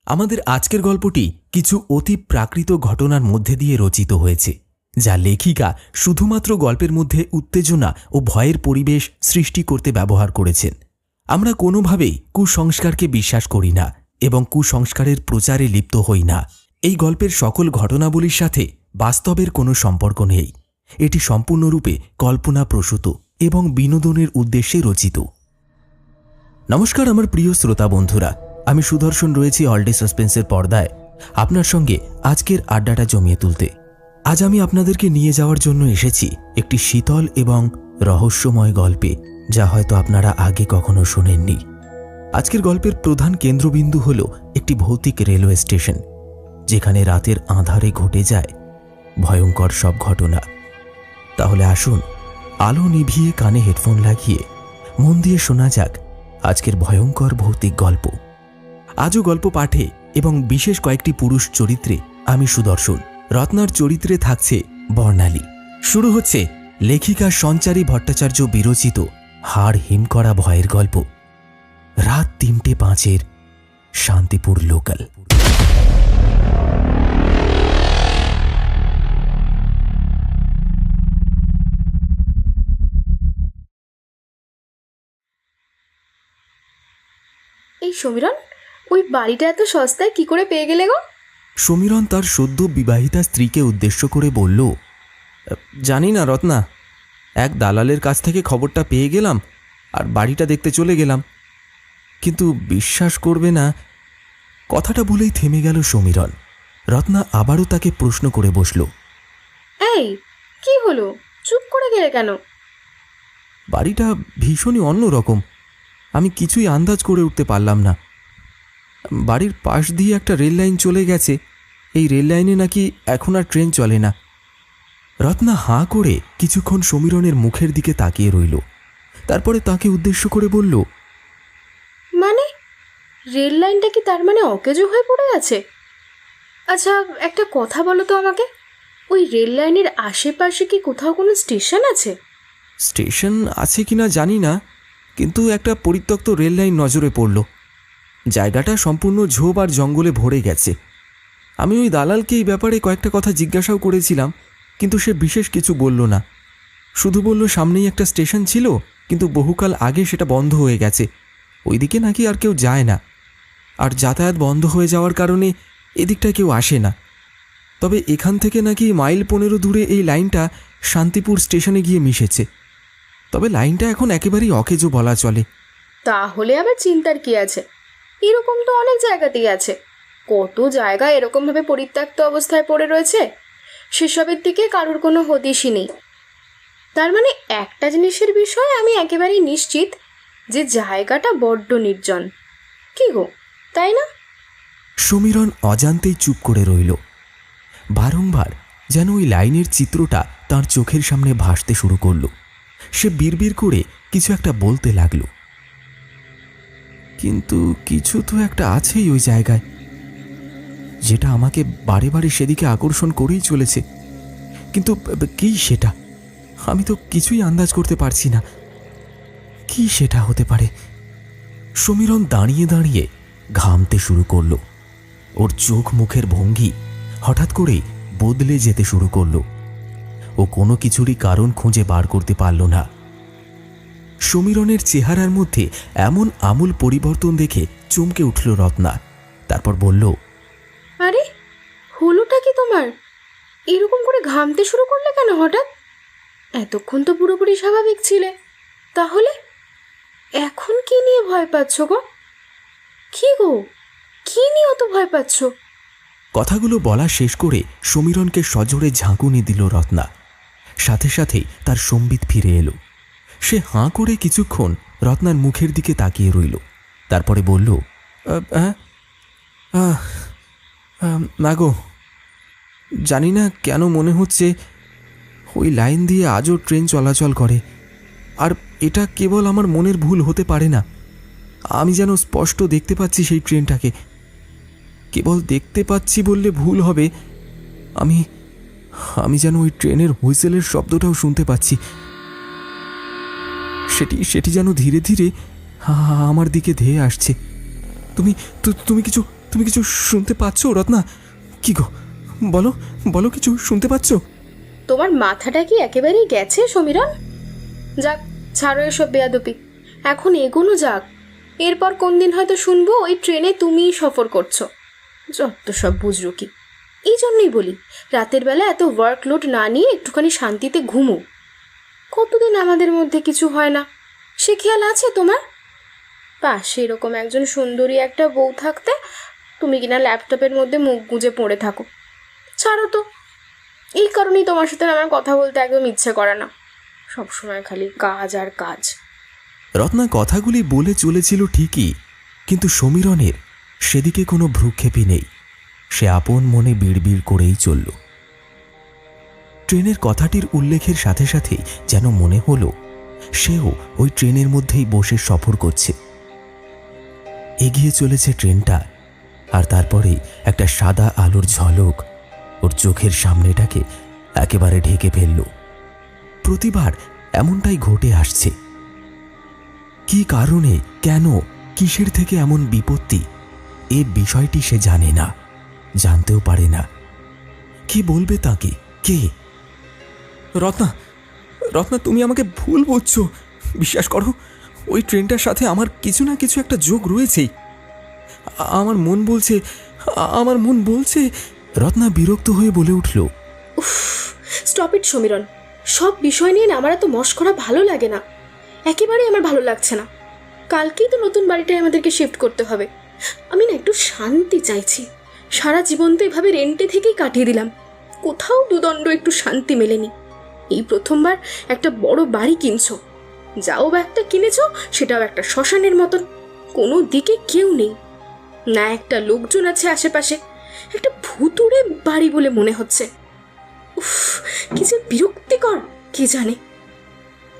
আমাদের আজকের গল্পটি কিছু অতি প্রাকৃত ঘটনার মধ্যে দিয়ে রচিত হয়েছে, যা লেখিকা শুধুমাত্র গল্পের মধ্যে উত্তেজনা ও ভয়ের পরিবেশ সৃষ্টি করতে ব্যবহার করেছেন। আমরা কোনোভাবেই কুসংস্কারকে বিশ্বাস করি না এবং কুসংস্কারের প্রচারে লিপ্ত হই না। এই গল্পের সকল ঘটনাবলীর সাথে বাস্তবের কোনো সম্পর্ক নেই। এটি সম্পূর্ণরূপে কল্পনাপ্রসূত এবং বিনোদনের উদ্দেশ্যে রচিত। নমস্কার আমার প্রিয় শ্রোতা বন্ধুরা, আমি সুদর্শন রয়েছি অল ডে সাসপেন্সের পর্দায় আপনার সঙ্গে আজকের আড্ডাটা জমিয়ে তুলতে। আজ আমি আপনাদেরকে নিয়ে যাওয়ার জন্য এসেছি একটি শীতল এবং রহস্যময় গল্পে, যা হয়তো আপনারা আগে কখনো শোনেননি। আজকের গল্পের প্রধান কেন্দ্রবিন্দু হল একটি ভৌতিক রেলওয়ে স্টেশন, যেখানে রাতের আঁধারে ঘটে যায় ভয়ঙ্কর সব ঘটনা। তাহলে আসুন আলো নিভিয়ে কানে হেডফোন লাগিয়ে মন দিয়ে শোনা যাক আজকের ভয়ঙ্কর ভৌতিক গল্প। আজও গল্প পাঠে এবং বিশেষ কয়েকটি পুরুষ চরিত্রে আমি সুদর্শন, রত্নার চরিত্রে থাকছে বর্ণালী। শুরু হচ্ছে লেখিকা সঞ্চারী ভট্টাচার্য বিরচিত হাড় হিম করা ভয়ের গল্প, রাত ৩:০৫ শান্তিপুর লোকাল। এই সমীরণ, ওই বাড়িটা এত সস্তায় কি করে পেয়ে গেলে গো? সমীরণ তার সদ্য বিবাহিতা স্ত্রীকে উদ্দেশ্য করে বলল, জানি না রত্না, এক দালালের কাছ থেকে খবরটা পেয়ে গেলাম আর বাড়িটা দেখতে চলে গেলাম। কিন্তু বিশ্বাস করবে না, কথাটা বলেই থেমে গেল সমীরণ। রত্না আবারও তাকে প্রশ্ন করে বসল, এই কি হলো, চুপ করে গেলে কেন? বাড়িটা ভীষণই অন্যরকম, আমি কিছুই আন্দাজ করে উঠতে পারলাম না। বাড়ির পাশ দিয়ে একটা রেল লাইন চলে গেছে, এই রেল লাইনে নাকি এখন আর ট্রেন চলে না। রত্না হাঁ করে কিছুক্ষণ সমীরণের মুখের দিকে তাকিয়ে রইল, তারপরে তাকে উদ্দেশ্য করে বলল, মানে রেল লাইনটা কি তার মানে অকেজো হয়ে পড়ে আছে? আচ্ছা একটা কথা বলো তো আমাকে, ওই রেল লাইনের আশেপাশে কি কোথাও কোনো স্টেশন আছে? স্টেশন আছে কিনা জানি না, কিন্তু একটা পরিত্যক্ত রেল লাইন নজরে পড়ল। জায়গাটা সম্পূর্ণ ঝোপ আর জঙ্গলে ভরে গেছে। আমি ওই দালালকে এই ব্যাপারে কয়েকটা কথা জিজ্ঞাসাও করেছিলাম, কিন্তু সে বিশেষ কিছু বলল না। শুধু বলল সামনেই একটা স্টেশন ছিল, কিন্তু বহুকাল আগে সেটা বন্ধ হয়ে গেছে। ওইদিকে নাকি আর কেউ যায় না, আর যাতায়াত বন্ধ হয়ে যাওয়ার কারণে এদিকটায় কেউ আসে না। তবে এখান থেকে নাকি মাইল ১৫ দূরে এই লাইনটা শান্তিপুর স্টেশনে গিয়ে মিশেছে। তবে লাইনটা এখন একেবারেই অকেজো বলা চলে। তাহলে আবার চিন্তার কি আছে? এরকম তো অনেক জায়গাতেই আছে। কত জায়গা এরকমভাবে পরিত্যক্ত অবস্থায় পড়ে রয়েছে, সেসবের দিকে কারোর কোনো হদিশই নেই। তার মানে একটা জিনিসের বিষয়ে আমি একেবারেই নিশ্চিত, যে জায়গাটা বড্ড নির্জন। কি গো, তাই না? সমীরণ অজান্তেই চুপ করে রইল। বারংবার যেন ওই লাইনের চিত্রটা তার চোখের সামনে ভাসতে শুরু করল। সে বিড়বিড় করে কিছু একটা বলতে লাগল, কিন্তু কিছু তো একটা আছেই ওই জায়গায়, যেটা আমাকে বারে বারে সেদিকে আকর্ষণ করেই চলেছে। কিন্তু কি সেটা? আমি তো কিছুই আন্দাজ করতে পারছি না। কি সেটা হতে পারে? সমীরণ দাঁড়িয়ে দাঁড়িয়ে ঘামতে শুরু করল। ওর চোখ মুখের ভঙ্গি হঠাৎ করে বদলে যেতে শুরু করল। ও কোনো কিছুরই কারণ খুঁজে বার করতে পারল না। সমীরণের চেহারার মধ্যে এমন আমূল পরিবর্তন দেখে চমকে উঠল রত্না। তারপর বলল, আরে হলোটা কি তোমার? এরকম করে ঘামতে শুরু করলে কেন হঠাৎ? এতক্ষণ তো পুরোপুরি স্বাভাবিক ছিলে, তাহলে এখন কি নিয়ে ভয় পাচ্ছ গো? কি গো, কি নিয়ে অত ভয় পাচ্ছ? কথাগুলো বলা শেষ করে সমীরণকে সজোরে ঝাঁকুনি দিল রত্না। সাথে সাথেই তার সম্বিত ফিরে এলো। সে হাঁ করে কিছুক্ষণ রত্নার মুখের দিকে তাকিয়ে রইল, তারপরে বলল, না গো, জানি না কেন মনে হচ্ছে ওই লাইন দিয়ে আজও ট্রেন চলাচল করে। আর এটা কেবল আমার মনের ভুল হতে পারে না। আমি যেন স্পষ্ট দেখতে পাচ্ছি সেই ট্রেনটাকে। কেবল দেখতে পাচ্ছি বললে ভুল হবে, আমি যেন ওই ট্রেনের হুইসেলের শব্দটাও শুনতে পাচ্ছি। সেটি যেন ধীরে ধীরে আমার দিকে ধেয়ে আসছে। তুমি তুমি কিছু শুনতে পাচ্ছ রত্না? কি গো, বলো বলো, কিছু শুনতে পাচ্ছ? তোমার মাথাটা কি একেবারেই গেছে সমীরণ? যাক, ছাড়ো এসব বেয়াদপি, এখন এগোনো যাক। এরপর কোন দিন হয়তো শুনবো ওই ট্রেনে তুমিই সফর করছো। যত সব বুঝরুকি। এই জন্যই বলি, রাতের বেলা এত ওয়ার্কলোড না নিয়ে একটুখানি শান্তিতে ঘুমো। কতদিন আমাদের মধ্যে কিছু হয় না, সে খেয়াল আছে তোমার? পাশে এরকম একজন সুন্দরী একটা বউ থাকতে তুমি কিনা ল্যাপটপের মধ্যে মুখ গুঁজে পড়ে থাকো। ছাড়ো তো, এই কারণেই তোমার সাথে আমার কথা বলতে একদম ইচ্ছে করে না। সবসময় খালি কাজ আর কাজ। রত্না কথাগুলি বলে চলেছিল ঠিকই, কিন্তু সমীরণের সেদিকে কোনো ভ্রুক্ষেপই নেই। সে আপন মনে বিড়বিড় করেই চলল। ট্রেনের কথাটির উল্লেখের সাথে সাথেই যেন মনে হলো সেও ওই ট্রেনের মধ্যেই বসে সফর করছে। এগিয়ে চলেছে ট্রেনটা, আর তারপরেই একটা সাদা আলোর ঝলক ওর চোখের সামনেটাকে একেবারে ঢেকে ফেলল। প্রতিবার এমনটাই ঘটে আসছে। কি কারণে, কেন, কিসের থেকে এমন বিপত্তি, এ বিষয়টি সে জানে না, জানতেও পারে না। কি বলবে তাকে? কে? রত্না, রত্না, তুমি আমাকে ভুল বুঝছো। বিশ্বাস করো, ওই ট্রেনটার সাথে আমার কিছু না কিছু একটা যোগ রয়েছেই। আমার মন বলছে। রত্না বিরক্ত হয়ে বলে উঠল, উফ, স্টপ ইট সমীরণ। সব বিষয় নিয়ে না আমার এত মশকরা ভালো লাগে না, একেবারেই আমার ভালো লাগছে না। কালকেই তো নতুন বাড়িটায় আমাদেরকে শিফট করতে হবে। আমি না একটু শান্তি চাইছি। সারা জীবন তো এভাবে রেন্টে থেকেই কাটিয়ে দিলাম, কোথাও দুদণ্ড একটু শান্তি মেলেনি। এই প্রথমবার একটা বড় বাড়ি কিনছো, যাও বা একটা কিনেছো, সেটাও একটা শ্মশানের মতন। কোনো দিকে কেউ নেই, না একটা লোকজন আছে আশেপাশে, একটা ভুতুড়ে বাড়ি বলে মনে হচ্ছে। উফ, কি যে বিরক্তিকর, কে জানে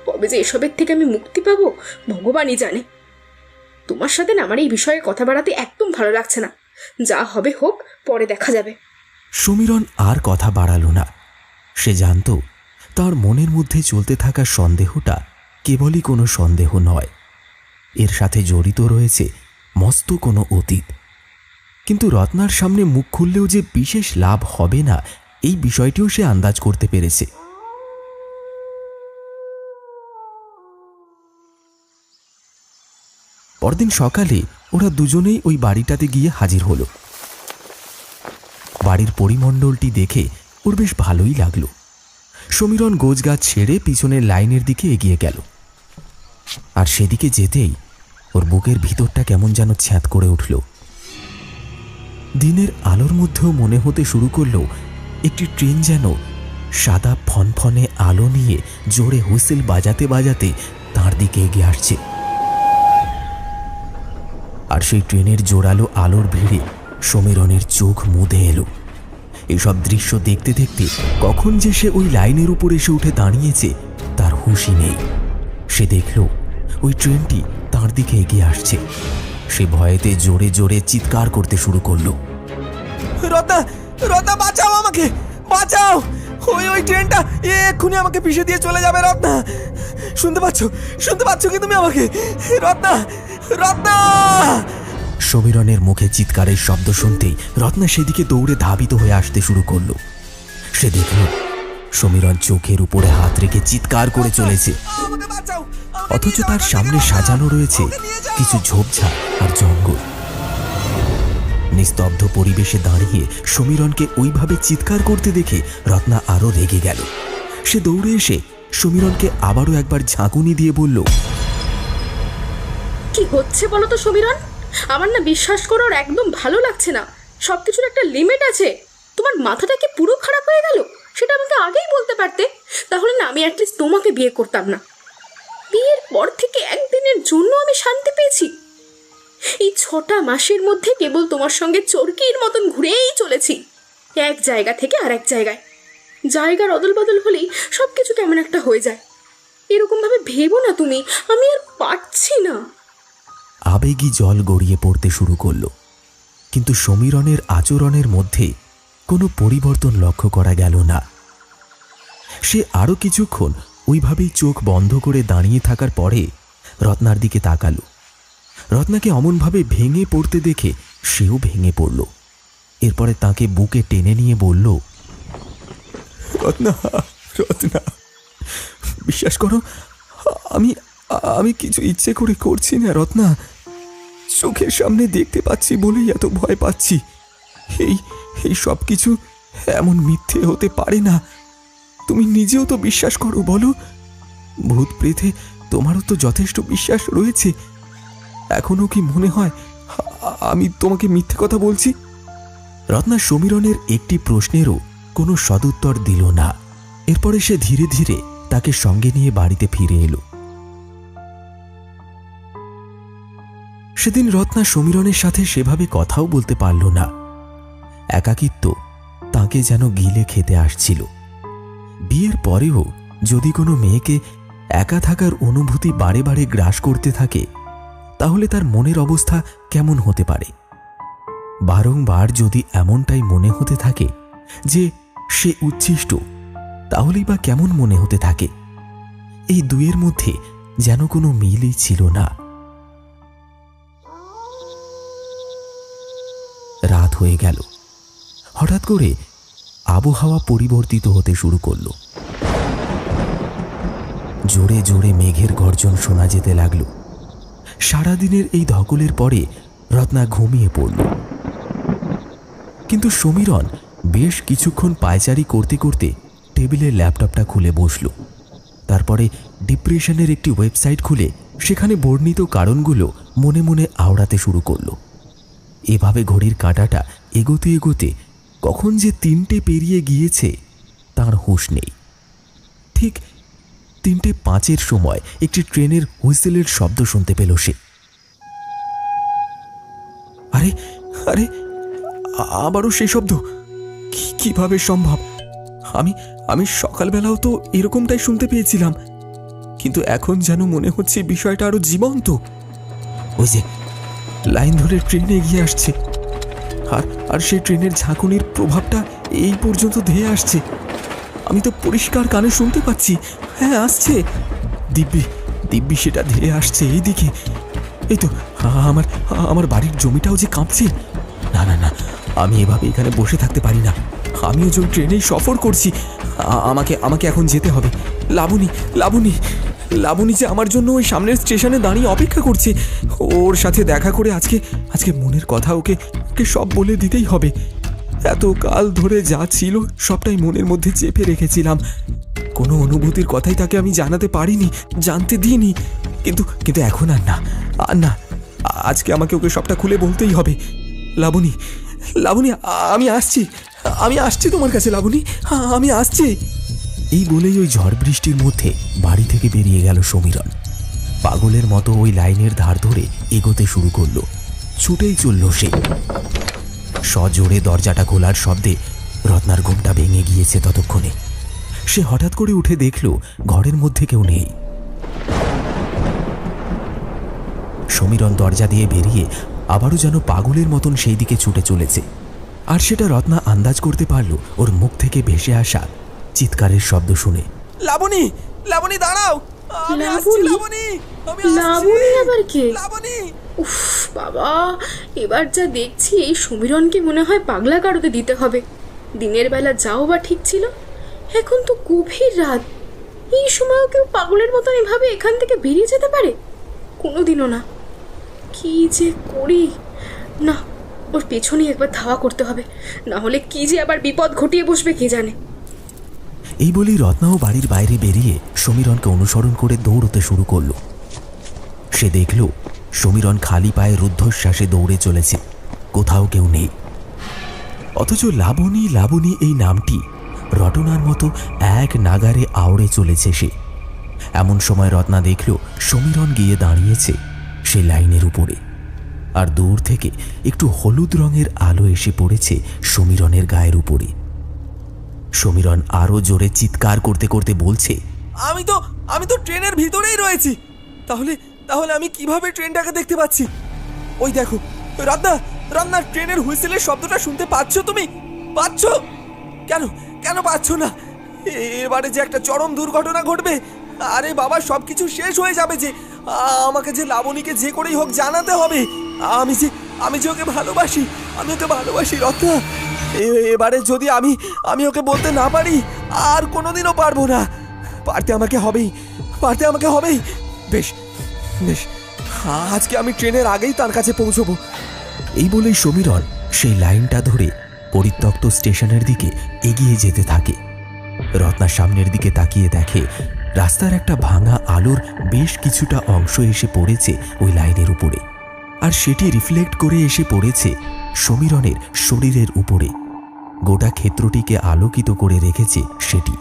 কবে যে এসবের থেকে আমি মুক্তি পাবো ভগবানই জানে। তোমার সাথে না আমার এই বিষয়ে কথা বাড়াতে একদম ভালো লাগছে না। যা হবে হোক, পরে দেখা যাবে। সমীরণ আর কথা বাড়ালো না। সে জানত তার মনের মধ্যে চলতে থাকা সন্দেহটা কেবলই কোনো সন্দেহ নয়, এর সাথে জড়িত রয়েছে মস্ত কোনো অতীত। কিন্তু রত্নার সামনে মুখ খুললেও যে বিশেষ লাভ হবে না, এই বিষয়টিও সে আন্দাজ করতে পেরেছে। পরদিন সকালে ওরা দুজনেই ওই বাড়িটাতে গিয়ে হাজির হলো। বাড়ির পরিমণ্ডলটি দেখে ওর বেশ ভালোই লাগলো। সমীরণ গোছগাছ ছেড়ে পিছনের লাইনের দিকে এগিয়ে গেল, আর সেদিকে যেতেই ওর বুকের ভিতরটা কেমন যেন ছ্যাঁত করে উঠল। দিনের আলোর মধ্যেও মনে হতে শুরু করলো একটি ট্রেন যেন সাদা ফনফনে আলো নিয়ে জোরে হুইসেল বাজাতে বাজাতে তার দিকে এগিয়ে আসছে। আর সেই ট্রেনের জোরালো আলোর ভিড়ে সমীরণের চোখ মুদে এলো। এসব দৃশ্য দেখতে দেখতে কখন যে সে ওই লাইনের উপর এসে উঠে দাঁড়িয়েছে তার হুঁশই নেই। সে দেখল ওই ট্রেনটি তার দিকে এগিয়ে আসছে। সে ভয়েতে জোরে জোরে চিৎকার করতে শুরু করলো, রত্না, রত্না, বাঁচাও আমাকে, বাঁচাও! ওই ট্রেনটা এক্ষুনি আমাকে পিষে দিয়ে চলে যাবে। রত্না, শুনতে পাচ্ছ কি তুমি আমাকে? রত্না, রত্না! সমীরণের মুখে চিৎকারের শব্দ শুনতেই রত্না সেদিকে দৌড়ে ধাবিত হয়ে আসতে শুরু করলো। সে দেখল সমীরণ চোখের উপরে হাত রেখে চিৎকার করে চলেছে, অথচ তার সামনে সাজানো রয়েছে কিছু ঝোপঝাড় আর জঙ্গল। নিস্তব্ধ পরিবেশে দাঁড়িয়ে সমীরণকে ওইভাবে চিৎকার করতে দেখে রত্না আরো রেগে গেল। সে দৌড়ে এসে সমীরণকে আবারও একবার ঝাঁকুনি দিয়ে বলল, কি হচ্ছে বলো তো সমীরণ? আমার না বিশ্বাস করার একদম ভালো লাগছে না। সবকিছুর একটা লিমিট আছে। তোমার মাথাটা কি পুরো খারাপ হয়ে গেল? সেটা আমাকে আগেই বলতে পারতে, তাহলে না আমি অ্যাটলিস্ট তোমাকে বিয়ে করতাম না। বিয়ের পর থেকে একদিনের জন্য আমি শান্তি পেয়েছি। এই 6টা মাসের মধ্যে কেবল তোমার সঙ্গে চরকির মতন ঘুরেই চলেছি, এক জায়গা থেকে আরেক জায়গায়। জায়গার অদল বদল হলেই সব কিছু কেমন একটা হয়ে যায়। এরকমভাবে ভেবো না তুমি, আমি আর পারছি না। আবেগী জল গড়িয়ে পড়তে শুরু করলো, কিন্তু সমীরণের আচরণের মধ্যে কোনো পরিবর্তন লক্ষ্য করা গেল না। সে আরো কিছুক্ষণ ওইভাবেই চোখ বন্ধ করে দাঁড়িয়ে থাকার পরে রত্নার দিকে তাকালো। রত্নাকে অমনভাবে ভেঙে পড়তে দেখে সেও ভেঙে পড়ল। এরপরে তাকে বুকে টেনে নিয়ে বলল, রত্না, রত্না, বিশ্বাস করো, আমি আমি কিছু ইচ্ছে করে করছি না রত্না। চোখের সামনে দেখতে পাচ্ছি বলেই এত ভয় পাচ্ছি। এই সব কিছু এমন মিথ্যে হতে পারে না। তুমি নিজেও তো বিশ্বাস করো, বলো। ভূত প্রেতে তোমারও তো যথেষ্ট বিশ্বাস রয়েছে। এখনো কি মনে হয় আমি তোমাকে মিথ্যে কথা বলছি? রত্না সমীরনের একটি প্রশ্নেরও কোনো সদুত্তর দিল না। এরপরে সে ধীরে ধীরে তাকে সঙ্গে নিয়ে বাড়িতে ফিরে এলো। সেদিন রত্না সমীরনের সাথে সেভাবে কথাও বলতে পারল না। একাকিত্ব তাকে যেন গিলে খেতে আসছিল। বিয়ের পরেও যদি কোনো মেয়েকে একা থাকার অনুভূতি বারে বারে গ্রাস করতে থাকে, তাহলে তার মনের অবস্থা কেমন হতে পারে? বারংবার যদি এমনটাই মনে হতে থাকে যে সে উচ্ছিষ্ট, তাহলেই বা কেমন মনে হতে থাকে? এই দুয়ের মধ্যে যেন কোনো মিলই ছিল না। রাত হয়ে গেল। হঠাৎ করে আবহাওয়া পরিবর্তিত হতে শুরু করল। জোরে জোরে মেঘের গর্জন শোনা যেতে লাগল। সারাদিনের এই ধকলের পরে রত্না ঘুমিয়ে পড়ল। কিন্তু সমীরন বেশ কিছুক্ষণ পায়চারি করতে করতে টেবিলের ল্যাপটপটা খুলে বসল। তারপরে ডিপ্রেশনের একটি ওয়েবসাইট খুলে সেখানে বর্ণিত কারণগুলো মনে মনে আওড়াতে শুরু করল। এভাবে ঘড়ির কাঁটাটা এগোতে এগোতে কখন যে 3টে পেরিয়ে গিয়েছে তার হুঁশ নেই। ঠিক 3:05 সময় একটি ট্রেনের হুইসেলের শব্দ শুনতে পেল সে। আরে আরে, আবারও সেই শব্দ! কিভাবে সম্ভব? আমি সকালবেলাও তো এরকমটাই শুনতে পেয়েছিলাম, কিন্তু এখন যেন মনে হচ্ছে বিষয়টা আরো জীবন্ত। ওই যে লাইন ধরে ট্রেন এগিয়ে আসছে, আর সেই ট্রেনের ঝাঁকুনির প্রভাবটা এই পর্যন্ত ধেয়ে আসছে। আমি তো পরিষ্কার কানে শুনতে পাচ্ছি। হ্যাঁ, আসছে। দিব্যি সেটা ধেয়ে আসছে এই দিকে। এই তো আমার বাড়ির জমিটাও যে কাঁপছে। না না না, আমি এভাবে এখানে বসে থাকতে পারি না। আমিও যে ট্রেনেই সফর করছি। আমাকে এখন যেতে হবে। লাবণী যে আমার জন্য ওই সামনের স্টেশনে দাঁড়িয়ে অপেক্ষা করছে। ওর সাথে দেখা করে আজকে মনের কথা ওকে সব বলে দিতেই হবে। এত কাল ধরে যা ছিল সবটাই মনের মধ্যে চেপে রেখেছিলাম। কোনো অনুভূতির কথাই তাকে আমি জানাতে পারিনি, জানতে দিইনি। কিন্তু এখন আর না, আজকে আমাকে ওকে সবটা খুলে বলতেই হবে। লাবণী, আমি আসছি তোমার কাছে। লাবণী, আমি আসছি। এই বলেই ওই ঝড় বৃষ্টির মধ্যে বাড়ি থেকে বেরিয়ে গেল সমীরন। পাগলের মতো ওই লাইনের ধার ধরে এগোতে শুরু করলো। ছুটেই চলল সে। সজোরে দরজাটা খোলার শব্দে রত্নার ঘুমটা ভেঙে গিয়েছে। ততক্ষণে সে হঠাৎ করে উঠে দেখল ঘরের মধ্যে কেউ নেই। সমীরন দরজা দিয়ে বেরিয়ে আবারও যেন পাগলের মতন সেই দিকে ছুটে চলেছে। আর সেটা রত্না আন্দাজ করতে পারল ওর মুখ থেকে ভেসে আসা চিৎকারের শব্দ শুনে। লাবণী, দাঁড়াও! লাবণী আবার কে? উফ বাবা, এবার যা দেখছি এই সমীরনকে মনে হয় পাগলা গারদে দিতে হবে। দিনের বেলা যাও বা ঠিক ছিল, এখন তো গভীর রাত। এই সময়ও কেউ পাগলের মতন এভাবে এখান থেকে বেরিয়ে যেতে পারে? কোনোদিনও না। কি যে করি! না, ওর পেছনে একবার ধাওয়া করতে হবে, না হলে কি যে আবার বিপদ ঘটিয়ে বসবে কে জানে। এই বলেই রত্নাও বাড়ির বাইরে বেরিয়ে সমীরনকে অনুসরণ করে দৌড়তে শুরু করল। সে দেখল সমীরন খালি পায়ে রুদ্ধশ্বাসে দৌড়ে চলেছে। কোথাও কেউ নেই। অথচ লাবণী এই নামটি রটনার মতো এক নাগারে আওড়ে চলেছে সে। এমন সময় রত্না দেখল সমীরন গিয়ে দাঁড়িয়েছে সে লাইনের উপরে। আর দূর থেকে একটু হলুদ রঙের আলো এসে পড়েছে সমীরনের গায়ের উপরে। সমীরন আরো জোরে চিৎকার করতে করতে বলছে, আমি তো ট্রেনের ভিতরেই রয়েছি। তাহলে আমি কিভাবে ট্রেনটাকে দেখতে পাচ্ছি? ওই দেখো রান্না, ট্রেনের হুইসেলের শব্দটা শুনতে পাচ্ছ? তুমি পাচ্ছ? কেন পাচ্ছ না? এবারে যে একটা চরম দুর্ঘটনা ঘটবে। আরে বাবা, সবকিছু শেষ হয়ে যাবে যে। আমাকে যে লাবণীকে যে করেই হোক জানাতে হবে। আমি যে ওকে ভালোবাসি, আমি ওকে ভালোবাসি রত্না। এবারে যদি আমি ওকে বলতে না পারি, আর কোনোদিনও পারবো না। পারতে আমাকে হবেই। বেশ বেশ, আজকে আমি ট্রেনের আগেই তার কাছে পৌঁছবো। এই বলেই সমীরণ সেই লাইনটা ধরে পরিত্যক্ত স্টেশনের দিকে এগিয়ে যেতে থাকে। রত্না সামনের দিকে তাকিয়ে দেখে রাস্তার একটা ভাঙা আলোর বেশ কিছুটা অংশ এসে পড়েছে ওই লাইনের উপরে, আর সেটি রিফ্লেক্ট করে এসে পড়েছে সমীরণের শরীরের উপরে। গোটা ক্ষেত্রটিকে আলোকিত করে রেখেছে সেটি,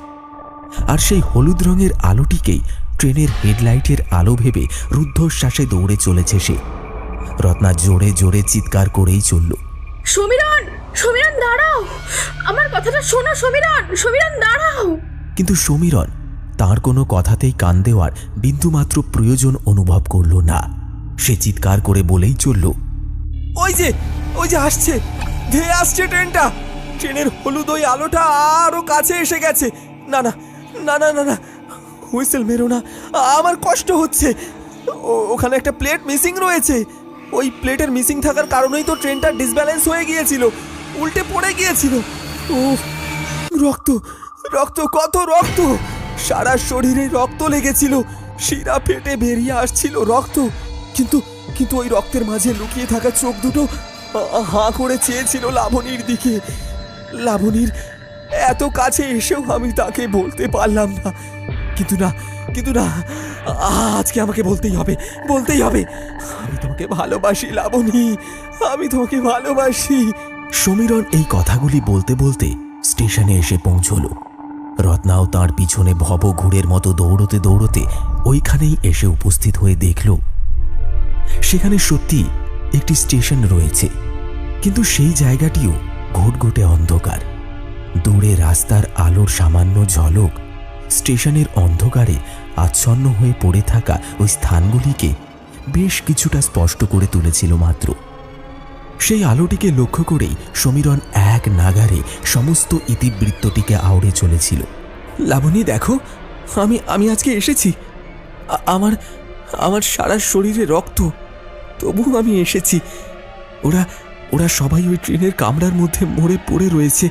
আর সেই হলুদ রঙের আলোটিকেই ট্রেনের হেডলাইটের আলো ভেবে রুদ্ধশ্বাসে দৌড়ে চলেছে সে। রত্না জোরে জোরে চিৎকার করেই চলল, সমীরণ, সমীরণ দাঁড়াও, আমার কথাটা শোনো সমীরণ দাঁড়াও। কিন্তু সমীরণ তার কোনো কথাতেই কান দেওয়ার বিন্দুমাত্র প্রয়োজন অনুভব করল না। সে চিৎকার করে বলেই চলল, ওই যে আসছে, ধেয়ে আসছে ট্রেনটা। ট্রেনের হলুদ ওই আলোটা আরো কাছে এসে গেছে। না না না না না না, হুইসেল মেরো না, আমার কষ্ট হচ্ছে। ওখানে একটা প্লেট মিসিং রয়েছে। ওই প্লেটের মিসিং থাকার কারণেই তো ট্রেনটা ডিসব্যালেন্স হয়ে গিয়েছিল, উল্টে পড়ে গিয়েছিল। উফ, রক্ত রক্ত, কত রক্ত! সারা শরীরে রক্ত লেগেছিল, শিরা ফেটে বেরিয়ে আসছিল রক্ত। কিন্তু কিন্তু ওই রক্তের মাঝে লুকিয়ে থাকা চোখ দুটো হাঁ করে চেয়েছিল লাবণীর দিকে। লাবণীর এত কাছে এসেও আমি তাকে বলতে পারলাম না। কিন্তু না, আজকে আমাকে বলতেই হবে। আমি তোমাকে ভালোবাসি লাবণী, আমি তোমাকে ভালোবাসি। সমীরণ এই কথাগুলি বলতে বলতে স্টেশনে এসে পৌঁছল। রত্নাও তার পিছনে ভবঘুরের মতো দৌড়তে দৌড়তে ওইখানেই এসে উপস্থিত হয়ে দেখল সেখানে সত্যি একটি স্টেশন রয়েছে, কিন্তু সেই জায়গাটিও ঘুটঘুটে অন্ধকার। দূরে রাস্তার আলোর সামান্য ঝলক স্টেশনের অন্ধকারে আচ্ছন্ন হয়ে পড়ে থাকা ওই স্থানগুলিকে বেশ কিছুটা স্পষ্ট করে তুলেছিল মাত্র। সেই আলোটিকে লক্ষ্য করেই সমীরণ এক নাগারে সমস্ত ইতিবৃত্তটিকে আউড়ে চলেছিল। লাবণী দেখো, আমি আজকে এসেছি। আমার সারা শরীরে রক্ত, তবু আমি এসেছি। ওরা সবাই ওই ট্রেনের কামরার মধ্যে মরে পড়ে রয়েছে।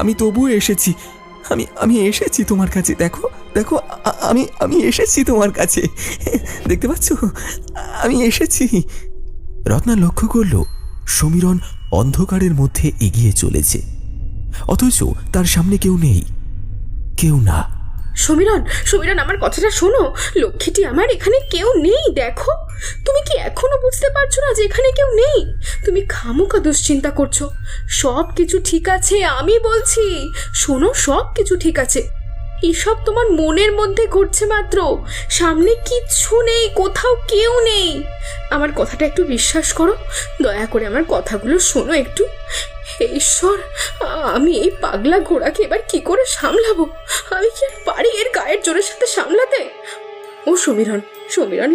আমি তবুও এসেছি। আমি এসেছি তোমার কাছে। দেখো, আমি এসেছি তোমার কাছে। দেখতে পাচ্ছ, আমি এসেছি। রত্না লক্ষ্য করল সমীরণ অন্ধকারের মধ্যে এগিয়ে চলেছে, অথচ তার সামনে কেউ নেই, কেউ না। সমীরণ আমার কথাটা শোনো, লক্ষ্মীটি আমার, এখানে কেউ নেই। দেখো, তুমি কি এখনো বুঝতে পারছো না যে এখানে কেউ নেই? তুমি খামোখা দুশ্চিন্তা করছো। সব কিছু ঠিক আছে, আমি বলছি শোনো, সব কিছু ঠিক আছে। এসব তোমার মনের মধ্যে ঘটছে মাত্র। সামনে কিচ্ছু নেই, কোথাও কেউ নেই। আমার কথাটা একটু বিশ্বাস করো, দয়া করে আমার কথাগুলো শোনো একটু। ঈশ্বর, আমি এই পাগলা ঘোড়াকে এবার কি করে সামলাবো? আমি কি আর পারি এর গায়ের জোরের সাথে সামলাতে? ও সমীরণ,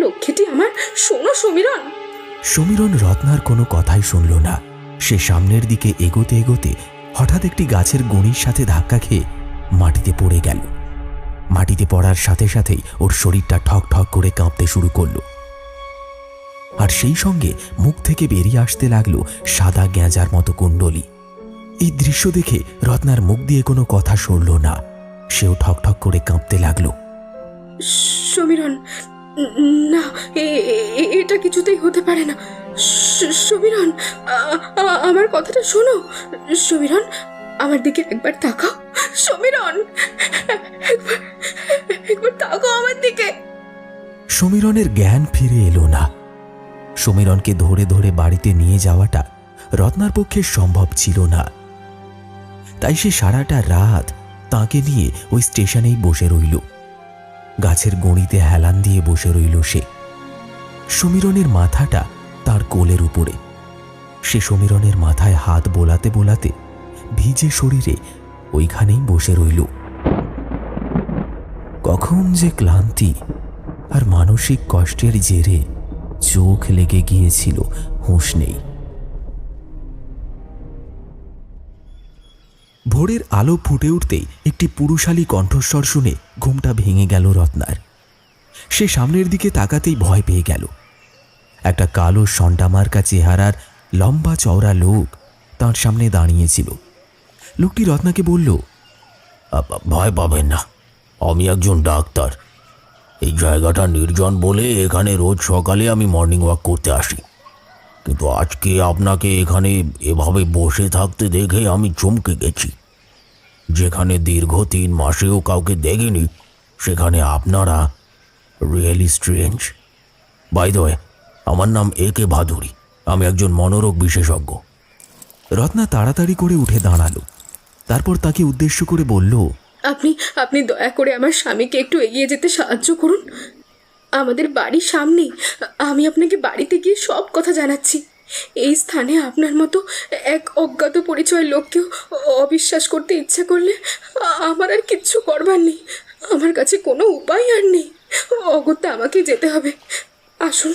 লক্ষ্মীটি আমার, শোনো সমীরণ রত্নার কোনো কথাই শুনল না। সে সামনের দিকে এগোতে এগোতে হঠাৎ একটি গাছের গুঁড়ির সাথে ধাক্কা খেয়ে মাটিতে পড়ে গেল। মাটিতে পড়ার সাথে সাথেই ওর শরীরটা ঠক ঠক করে কাঁপতে শুরু করলো, আর সেই সঙ্গে মুখ থেকে বেরিয়ে আসতে লাগলো সাদা গ্যাঁজার মতো কুণ্ডলি। এই দৃশ্য দেখে রত্নার মুখ দিয়ে কোনো কথা সরল না, সেও ঠক ঠক করে কাঁপতে লাগলো। সমীরণ, না, এটা কিছুতেই হতে পারে না। সমীরণ, আমার কথাটা শোনো। সমীরণ, আমার দিকে একবার তাকাও। সমীরণ, একবার তাকাও আমার দিকে। সমীরণের জ্ঞান ফিরে এলো না। সমীরণকে ধরে ধরে বাড়িতে নিয়ে যাওয়াটা রত্নার পক্ষে সম্ভব ছিল না, তাই সে সারাটা রাত তাকে নিয়ে ওই স্টেশনেই বসে রইল। গাছের গুঁড়িতে হেলান দিয়ে বসে রইল সে। সমীরণের মাথাটা তার কোলের উপরে। সে সমীরণের মাথায় হাত বোলাতে বোলাতে ভিজে শরীরে ওইখানেই বসে রইল। কখন যে ক্লান্তি আর মানসিক কষ্টের জেরে চোখ লেগে গিয়েছিল হুঁশ নেই। ভোরের আলো ফুটে উঠতেই একটি পুরুষালী কণ্ঠস্বর শুনে ঘুমটা ভেঙে গেল রত্নার। সে সামনের দিকে তাকাতেই ভয় পেয়ে গেল। একটা কালো সন্টামার্কা চেহারার লম্বা চওড়া লোক তার সামনে দাঁড়িয়েছিল। লোকটি রত্নাকে বলল, ভয় পাবেন না, আমি একজন ডাক্তার। এই জায়গাটা নির্জন বলে এখানে রোজ সকালে আমি মর্নিং ওয়াক করতে আসি, কিন্তু আজকে আপনাকে এখানে এভাবে বসে থাকতে দেখে আমি চমকে গেছি। যেখানে দীর্ঘ 3 মাসেও কাউকে দেখিনি, সেখানে আপনারা really strange. By the way, আমার নাম AK ভাদুরী, আমি একজন মনোরোগ বিশেষজ্ঞ। রত্না তাড়াতাড়ি করে উঠে দাঁড়ালো। তারপর তাকে উদ্দেশ্য করে বলল, আপনি আপনি দয়া করে আমার স্বামীকে একটু এগিয়ে যেতে সাহায্য করুন। আমাদের বাড়ির সামনেই, আমি আপনাকে বাড়িতে গিয়ে সব কথা জানাচ্ছি। এই স্থানে আপনার মতো এক অজ্ঞাত পরিচয় লোককেও অবিশ্বাস করতে ইচ্ছা করলে আমার আর কিচ্ছু করবার নেই। আমার কাছে কোনো উপায় আর নেই, অগত্যা আমাকে যেতে হবে। আসুন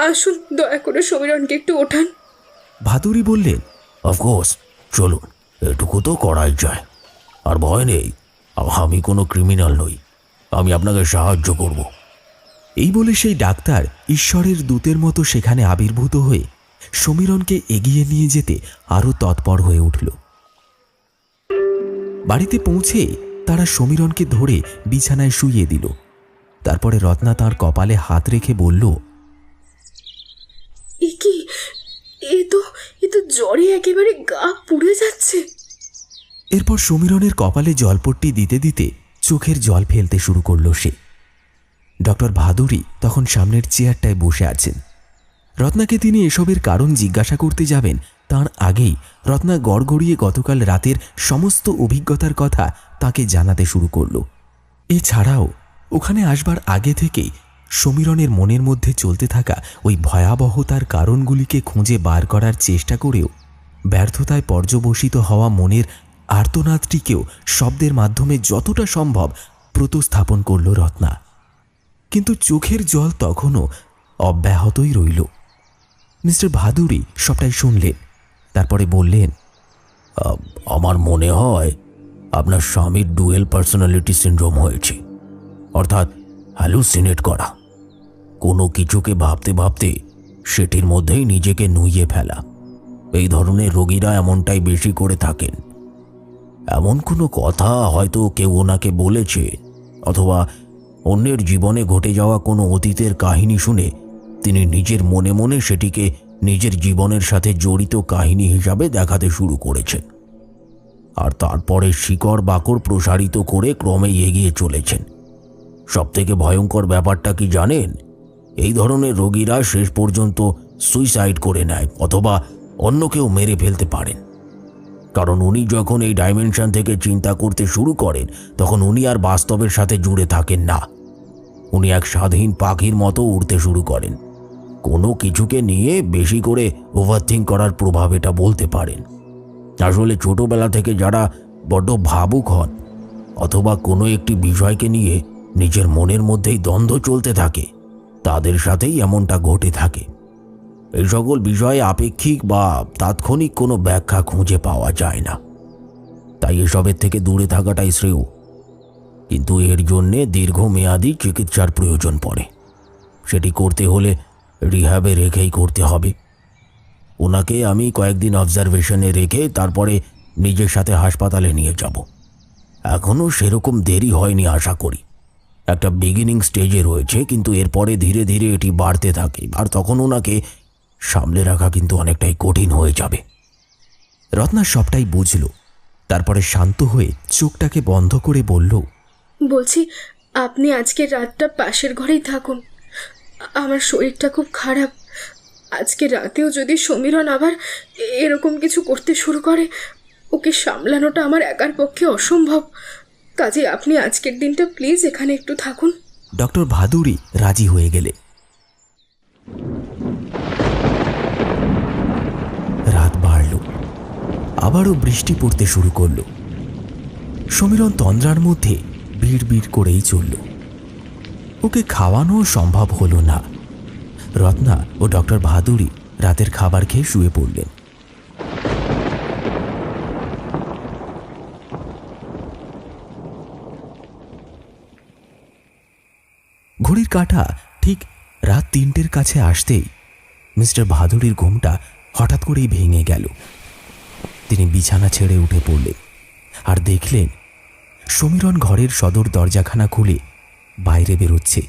আসুন, দয়া করে সমীরণকে একটু ওঠান। ভাদুরী বললেন, অফকোর্স, চলুন, এটুকু তো করাই যায়। আর ভয় নেই, আমি কোনো ক্রিমিনাল নই, আমি আপনাকে সাহায্য করব। এই বলে সেই ডাক্তার ঈশ্বরের দূতের মতো সেখানে আবির্ভূত হয়ে সমীরণকে এগিয়ে নিয়ে যেতে আরও তৎপর হয়ে উঠল। বাড়িতে পৌঁছে তারা সমীরণকে ধরে বিছানায় শুইয়ে দিল। তারপরে রত্না তাঁর কপালে হাত রেখে বলল, এ কি, এ তো জ্বরে একেবারে গা পুড়ে যাচ্ছে। এরপর সমীরণের কপালে জলপট্টি দিতে দিতে চোখের জল ফেলতে শুরু করল সে। ডক্টর ভাদুরী তখন সামনের চেয়ারটায় বসে আছেন। রত্নাকে তিনি এসবের কারণ জিজ্ঞাসা করতে যাবেন তার আগেই রত্না গড়গড়িয়ে গতকাল রাতের সমস্ত অভিজ্ঞতার কথা তাকে জানাতে শুরু করল। এছাড়াও ওখানে আসবার আগে থেকেই সমীরণের মনের মধ্যে চলতে থাকা ওই ভয়াবহতার কারণগুলিকে খুঁজে বার করার চেষ্টা করেও ব্যর্থতায় পর্যবসিত হওয়া মনের আর্তনাদটিকেও শব্দের মাধ্যমে যতটা সম্ভব প্রতিস্থাপন করল রত্না। কিন্তু চোখের জল তখনও অব্যাহতই রইল। মিস্টার ভাদুরী সবটাই শুনলেন। তারপরে বললেন, আমার মনে হয় আপনার স্বামীর ডুয়েল পার্সোনালিটি সিনড্রোম হয়েছে, অর্থাৎ হ্যালুসিনেট করা। কোনো কিছুকে ভাবতে ভাবতে সেটির মধ্যেই নিজেকে নুইয়ে ফেলা। এই ধরনের রোগীরা এমনটাই বেশি করে থাকেন। এমন কোনো কথা হয়তো কেউ ওনাকে বলেছে, অথবা অন্যের জীবনে ঘটে যাওয়া কোনো অতীতের কাহিনী শুনে তিনি নিজের মনে মনে সেটিকে নিজের জীবনের সাথে জড়িত কাহিনী হিসাবে দেখাতে শুরু করেছেন, আর তারপরে শিকড় বাকড় প্রসারিত করে ক্রমে এগিয়ে চলেছেন। সবথেকে ভয়ঙ্কর ব্যাপারটা কি জানেন? এই ধরনের রোগীরা শেষ পর্যন্ত সুইসাইড করে নেয় অথবা অন্য কেউ মেরে ফেলতে পারেন। কারণ উনি যখন এই ডাইমেনশন থেকে চিন্তা করতে শুরু করেন, তখন উনি আর বাস্তবের সাথে জুড়ে থাকেন না। উনি এক স্বাধীন পাখির মতো উড়তে শুরু করেন। কোনো কিছুকে নিয়ে বেশি করে ওভারথিঙ্ক করার প্রভাব এটা বলতে পারেন। আসলে ছোটবেলা থেকে যারা বড্ড ভাবুক হন, অথবা কোনো একটি বিষয়কে নিয়ে নিজের মনের মধ্যেই দ্বন্দ্ব চলতে থাকে, তাদের সাথেই এমনটা ঘটে থাকে। এই সকল বিষয়ে আপেক্ষিক বা তাৎক্ষণিক কোনো ব্যাখ্যা খুঁজে পাওয়া যায় না, তাই এসবের থেকে দূরে থাকাটাই শ্রেয়। কিন্তু এর জন্যে দীর্ঘমেয়াদী চিকিৎসার প্রয়োজন পড়ে। সেটি করতে হলে রিহ্যাবে রেখেই করতে হবে। ওনাকে আমি কয়েকদিন অবজারভেশনে রেখে তারপরে নিজের সাথে হাসপাতালে নিয়ে যাব। এখনও সেরকম দেরি হয়নি আশা করি। একটা বিগিনিং স্টেজে রয়েছে, কিন্তু এরপরে ধীরে ধীরে এটি বাড়তে থাকে, আর তখন ওনাকে সামলে রাখা কিন্তু অনেকটাই কঠিন হয়ে যাবে। রত্না সবটাই বুঝল। তারপরে শান্ত হয়ে চোখটাকে বন্ধ করে বলল, বলছি, আপনি আজকের রাতটা পাশের ঘরেই থাকুন। আমার শরীরটা খুব খারাপ। আজকে রাতেও যদি সমীরণ আবার এরকম কিছু করতে শুরু করে, ওকে সামলানোটা আমার একার পক্ষে অসম্ভব। কাজে আপনি আজকের দিনটা প্লিজ এখানে একটু থাকুন। ডক্টর ভাদুরী রাজি হয়ে গেলে। রাত বাড়ল, আবারও বৃষ্টি পড়তে শুরু করল। সমীরণ তন্দ্রার মধ্যে বিড় বিড় করেই চলল। ওকে খাওয়ানো সম্ভব হলো না। রত্না ও ডক্টর ভাদুরী রাতের খাবার খেয়ে শুয়ে পড়লেন। ঘড়ির কাঁটা ঠিক রাত 3টের কাছে আসতেই মিস্টার ভাদুড়ির ঘুমটা হঠাৎ করেই ভেঙে গেল। তিনি বিছানা ছেড়ে উঠে পড়লেন আর দেখলেন সমীরণ ঘরের সদর দরজাখানা খুলে বাইরে বেরোচ্ছে।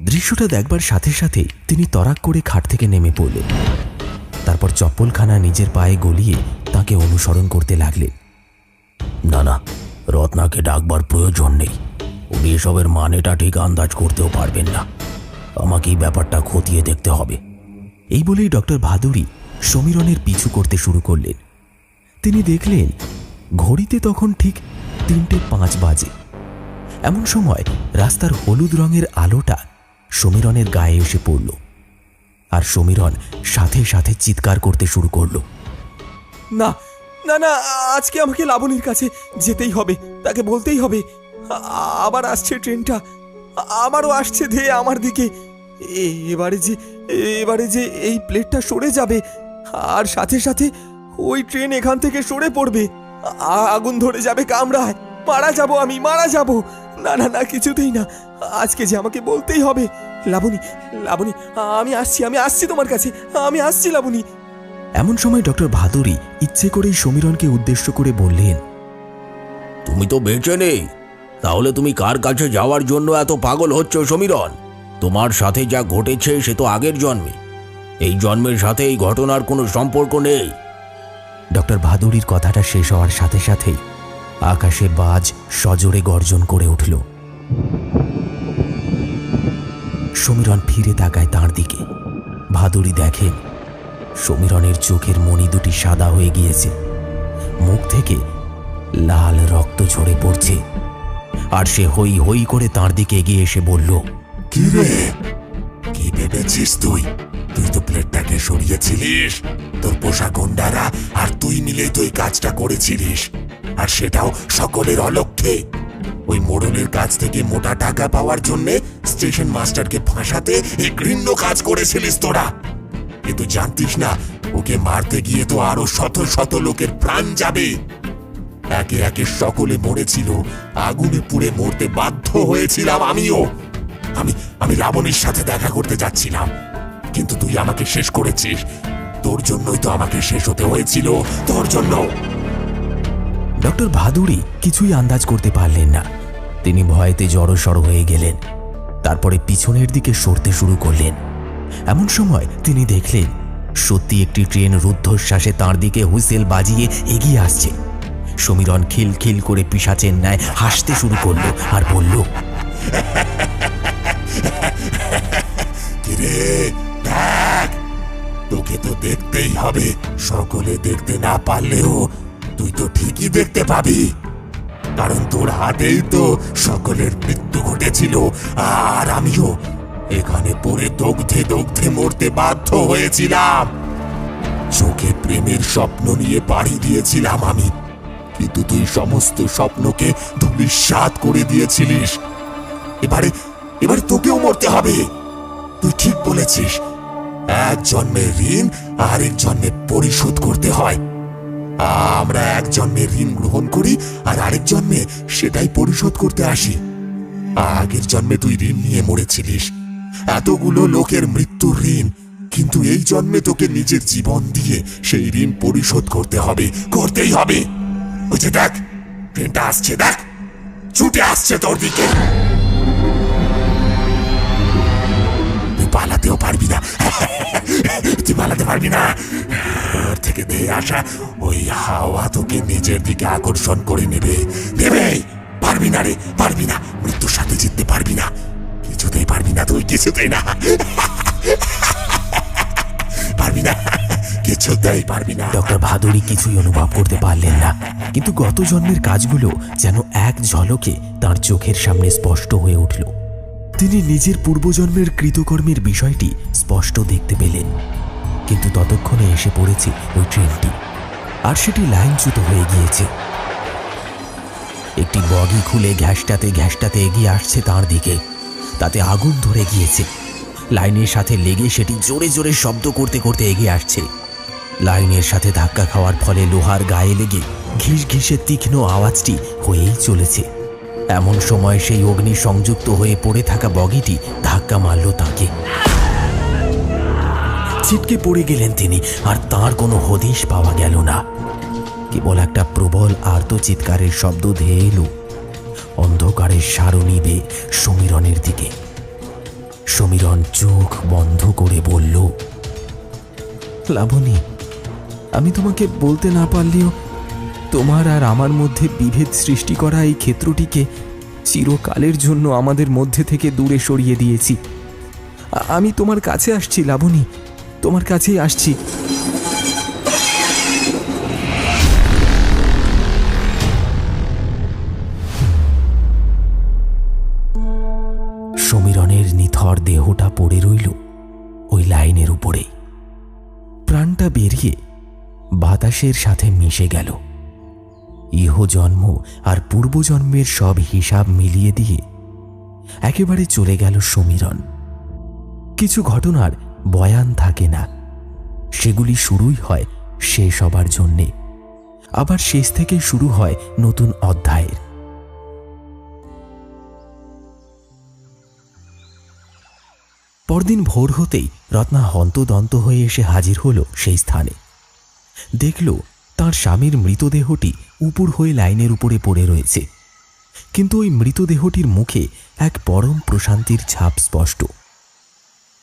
দৃশ্যটা দেখবার সাথে সাথে তিনি তরাক করে খাট থেকে নেমে পড়লেন। তারপর চপ্পলখানা নিজের পায়ে গলিয়ে তাকে অনুসরণ করতে লাগলেন। না না, রত্নাকে ডাকবার প্রয়োজন নেই। উনি এসবের মানেটা ঠিক আন্দাজ করতেও পারবেন না। আমাকেই ব্যাপারটা খতিয়ে দেখতে হবে। এই বলেই ডক্টর ভাদুড়ি সমীরণের পিছু করতে শুরু করলেন। তিনি দেখলেন ঘড়িতে তখন ঠিক 3:05 বাজে। এমন সময় রাস্তার হলুদ রঙের আলোটা সমীরণের গায়ে এসে পড়ল, আর সমীরণ সাথে সাথে চিৎকার করতে শুরু করল। না না না, আজকে আমাকে লাবণীর কাছে যেতেই হবে, তাকে বলতেই হবে। আবার আসছে ট্রেনটা, আবারও আসছে ধেয়ে আমার দিকে। এবারে যে এই প্লেটটা সরে যাবে, আর সাথে সাথে ওই ট্রেন এখান থেকে সরে পড়বে। আগুন ধরে যাবে কামরায়, মারা যাব, আমি মারা যাব। না না না, কিছুতেই না, আজকে যে আমাকে বলতেই হবে। লাবণী, লাবণী, আমি আসছি তোমার কাছে, আমি আসছি লাবণী। এমন সময় ডক্টর ভাদুড়ি ইচ্ছে করেই সমীরণকে উদ্দেশ্য করে বললেন, তুমি তো বেঁচে নেই, তাহলে তুমি কার কাছে যাওয়ার জন্য এত পাগল হচ্ছ সমীরণ? তোমার সাথে যা ঘটেছে সে তো আগের জন্মে, এই জন্মের সাথে এই ঘটনার কোনো সম্পর্ক নেই। ডক্টর ভাদুড়ির কথাটা শেষ হওয়ার সাথে সাথেই আকাশে বাজ সজোরে গর্জন করে উঠল। সমীরণ ফিরে তাকায় তাঁর দিকে। ভাদুড়ি দেখেন সমীরণের চোখের মণি দুটি সাদা হয়ে গিয়েছে, মুখ থেকে লাল রক্ত ঝরে পড়ছে, আর সে হই হই করে তাঁর দিকে এগিয়ে এসে বলল, কি রে, কি ভেবেছিস তুই? তুই তো প্লেটটাকে সরিয়েছিলিস, তোর পোষা গুন্ডারা আর তুই মিলে তুই কাজটা করেছিলিস, আর সেটাও সকলের অলক্ষ্যে। ওই মোড়লের কাছ থেকে মোটা টাকা পাওয়ার জন্য স্টেশন মাস্টারকে ফাঁসাতে এই ঘৃণ্য কাজ করেছিলিস তোরা। কিন্তু জানতিস না, ওকে মারতে গিয়ে তো আরো শত শত লোকের প্রাণ যাবে। একে একে সকলে মরেছিল, আগুনে পুড়ে মরতে বাধ্য হয়েছিলাম আমিও। আমি লাবণীর সাথে দেখা করতে যাচ্ছিলাম, কিন্তু তুই আমাকে শেষ করেছিস। তোর জন্যই তো আমাকে শেষ হতে হয়েছিল, তোর জন্য। ডক্টর ভাদুড়ি কিছুই আন্দাজ করতে পারলেন না। তিনি ভয়েতে জড়সড় হয়ে গেলেন, তারপরে পিছনের দিকে সরতে শুরু করলেন। এমন সময় তিনি দেখলেন সত্যি একটি ট্রেন রুদ্ধশ্বাসে তাঁর দিকে হুইসেল বাজিয়ে এগিয়ে আসছে। সমীরণ খিলখিল করে পিশাচের ন্যায় হাসতে শুরু করলো আর বলল, কিরে, দেখ, তোকে তো দেখতেই হবে। সকলে দেখতে না পারলেও তুই তো ঠিকই দেখতে পাবি, কারণ তোর হাতেই তো সকলের মৃত্যু ঘটেছিল, আর আমিও এখানে পড়ে দগ্ধে দগ্ধে মরতে বাধ্য হয়েছিলাম। চোখে প্রেমের স্বপ্ন নিয়ে পাড়ি দিয়েছিলাম আমি, কিন্তু তুই সমস্ত স্বপ্নকে ধূলিসাৎ করে দিয়েছিলিস। এবারে তোকেও মরতে হবে। তুই ঠিক বলেছিস, এক জন্মের ঋণ আরেক জন্মে পরিশোধ করতে হয়। আমরা এক জন্মের ঋণ গ্রহণ করি আর আরেক জন্মে সেটাই পরিশোধ করতে আসি। আগের জন্মে তুই ঋণ নিয়ে মরেছিলিস, এতগুলো লোকের মৃত্যুর ঋণ, কিন্তু এই জন্মে তোকে নিজের জীবন দিয়ে সেই ঋণ পরিশোধ করতে হবে, করতেই হবে। ওই যে দেখ, ট্রেনটা আসছে, দেখ, ছুটে আসছে তোর দিকে। তুই পালাতেও পারবি না, তুই পালাতে পারবি না। ওর থেকে ধেয়ে আসা ওই হাওয়া তোকে নিজের দিকে আকর্ষণ করে নেবে। পারবি না রে, পারবি না, মৃত্যুর সাথে জিততে পারবি না, কিছুতেই পারবি না, তুই কিছুতেই না, পারবি না, কিছুতেই পারবি না। ডক্টর ভাদুড়ি কিছুই অনুভব করতে পারলেন না, কিন্তু গত জন্মের কাজগুলো যেন এক ঝলকে তার চোখের সামনে স্পষ্ট হয়ে উঠল। তিনি নিজের পূর্বজন্মের কৃতকর্মের বিষয়টি স্পষ্ট দেখতে পেলেন, কিন্তু ততক্ষণে এসে পড়েছে ওই ট্রেনটি, আর সেটি লাইনচ্যুত হয়ে গিয়েছে। একটি বগি খুলে ঘ্যাসটাতে ঘ্যাসটাতে এগিয়ে আসছে তার দিকে, তাতে আগুন ধরে গিয়েছে। লাইনের সাথে লেগে সেটি জোরে জোরে শব্দ করতে করতে এগিয়ে আসছে। লাইনের সাথে ধাক্কা খাওয়ার ফলে লোহার গায়ে লেগে ঘিস ঘিসে তীক্ষ্ণ আওয়াজটি হয়েই চলেছে। এমন সময় সেই অগ্নি সংযুক্ত হয়ে পড়ে থাকা বগিটি ধাক্কা ধাক্কা মারল তাকে। ছিটকে পড়ে গেলেন তিনি, আর তার কোনো হদিশ পাওয়া গেল না। কেবল একটা প্রবল আর্তচিৎকারের শব্দ ধেয়ে এলো অন্ধকারের সারণী বেয়ে সমীরণের দিকে। সমীরণ চোখ বন্ধ করে বলল, লাবণী, আমি তোমাকে বলতে না পারলেও তোমার আর আমার মধ্যে বিভেদ সৃষ্টি করা এই ক্ষেত্রটিকে চিরকালের জন্য আমাদের মধ্যে থেকে দূরে সরিয়ে দিয়েছি। আমি তোমার কাছে আসছি লাবণী, তোমার কাছেই আসছি। সমীরণের নিথর দেহটা পড়ে রইল ওই লাইনের উপরেই। প্রাণটা বেরিয়ে বাতাসের সাথে মিশে গেল। ইহজন্ম আর পূর্বজন্মের সব হিসাব মিলিয়ে দিয়ে একেবারে চলে গেল সমীরণ। কিছু ঘটনার বয়ান থাকে না, সেগুলি শুরুই হয় শেষ হবার জন্যে, আবার শেষ থেকে শুরু হয় নতুন অধ্যায়ের। পরদিন ভোর হতেই রত্না হন্তদন্ত হয়ে এসে হাজির হলো সেই স্থানে। দেখল তার স্বামীর মৃতদেহটি উপুর হয়ে লাইনের উপরে পড়ে রয়েছে, কিন্তু ওই মৃতদেহটির মুখে এক পরম প্রশান্তির ছাপ স্পষ্ট।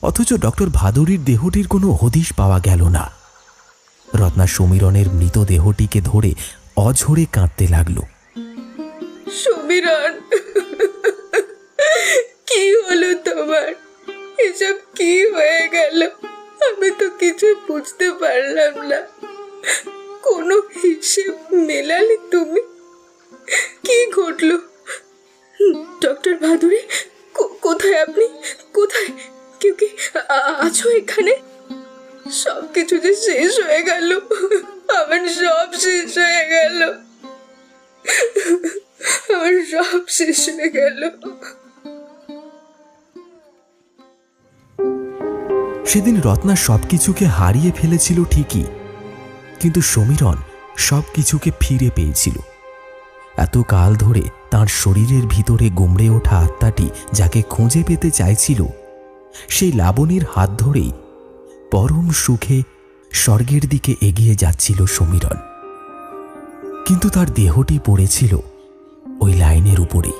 অথচ ডক্টর ভাদুরীর দেহটির কোনো হদিশ পাওয়া গেল না। রত্না সমীরণের মৃতদেহটিকে ধরে অঝরে কাঁদতে লাগল। সমীরণ, কি হলো তোমার? এসব কি হয়ে গেল? আমি তো কিছু বুঝতে পারলাম না। কোনো হিসেব মেলালে তুমি? কি ঘটলো? ডক্টর ভাদুরী কোথায়? আপনি কোথায়? কেউ কি আছো এখানে? সব কিছু যে শেষ হয়ে গেল, আমার সব শেষ হয়ে গেল, আমার সব শেষ হয়ে গেল। সেদিন রত্না সবকিছুকে হারিয়ে ফেলেছিল ঠিকই, কিন্তু সমীরণ সবকিছুকে ফিরে পেয়েছিল। এত কাল ধরে তার শরীরের ভিতরে গুমড়ে ওঠা আত্মাটি যাকে খুঁজে পেতে চাইছিল, সেই লাবণীর হাত ধরেই পরম সুখে স্বর্গের দিকে এগিয়ে যাচ্ছিল সমীরণ। কিন্তু তার দেহটি পড়েছিল ওই লাইনের উপরেই।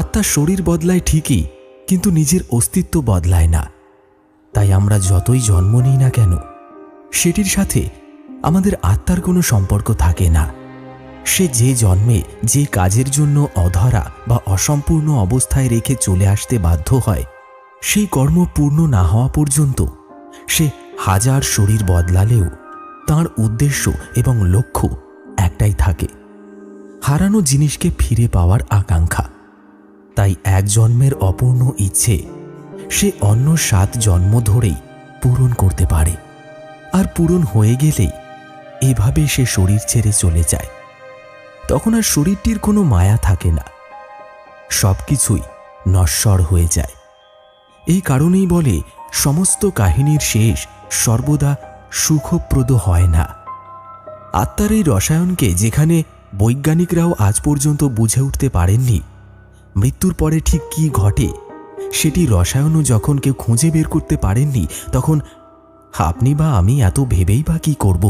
আত্মার শরীর বদলায় ঠিকই, কিন্তু নিজের অস্তিত্ব বদলায় না। তাই আমরা যতই জন্ম নিই না কেন, সেটির সাথে আমাদের আত্মার কোনো সম্পর্ক থাকে না। সে যে জন্মে যে কাজের জন্য অধরা বা অসম্পূর্ণ অবস্থায় রেখে চলে আসতে বাধ্য হয়, সেই কর্ম পূর্ণ না হওয়া পর্যন্ত সে হাজার শরীর বদলালেও তার উদ্দেশ্য এবং লক্ষ্য একটাই থাকে, হারানো জিনিসকে ফিরে পাওয়ার আকাঙ্ক্ষা। তাই এক জন্মের অপূর্ণ ইচ্ছে সে অন্য 7 জন্ম ধরেই পূরণ করতে পারে, আর পূরণ হয়ে গেলেই এভাবে সে শরীর ছেড়ে চলে যায়। তখন আর শরীরটির কোনো মায়া থাকে না, সবকিছুই নশ্বর হয়ে যায়। এই কারণেই বলে সমস্ত কাহিনীর শেষ সর্বদা সুখপ্রদ হয় না। আত্মার এই রসায়নকে যেখানে বৈজ্ঞানিকরাও আজ পর্যন্ত বুঝে উঠতে পারেননি, মৃত্যুর পরে ঠিক কী ঘটে সেটি রসায়নও যখন কেউ খুঁজে বের করতে পারেননি, তখন আপনি বা আমি এত ভেবেই বা কী করব?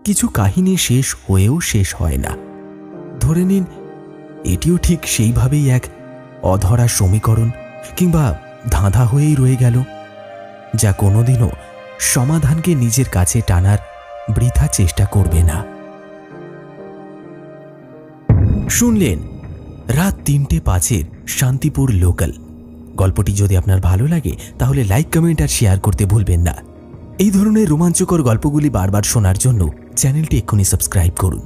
কিছু কাহিনী শেষ হয়েও শেষ হয় না। ধরে নিন এটিও ঠিক সেইভাবেই এক অধরা সমীকরণ কিংবা ধাঁধা হয়েই রয়ে গেল, যা কোনোদিনও সমাধানকে নিজের কাছে টানার বৃথা চেষ্টা করবে না। শুনলেন রাত 3:05 শান্তিপুর লোকাল। গল্পটি যদি আপনার ভালো লাগে তাহলে লাইক, কমেন্ট আর শেয়ার করতে ভুলবেন না। এই ধরনের রোমাঞ্চকর গল্পগুলি বারবার শোনার জন্য চ্যানেলটি এক্ষুনি সাবস্ক্রাইব করুন।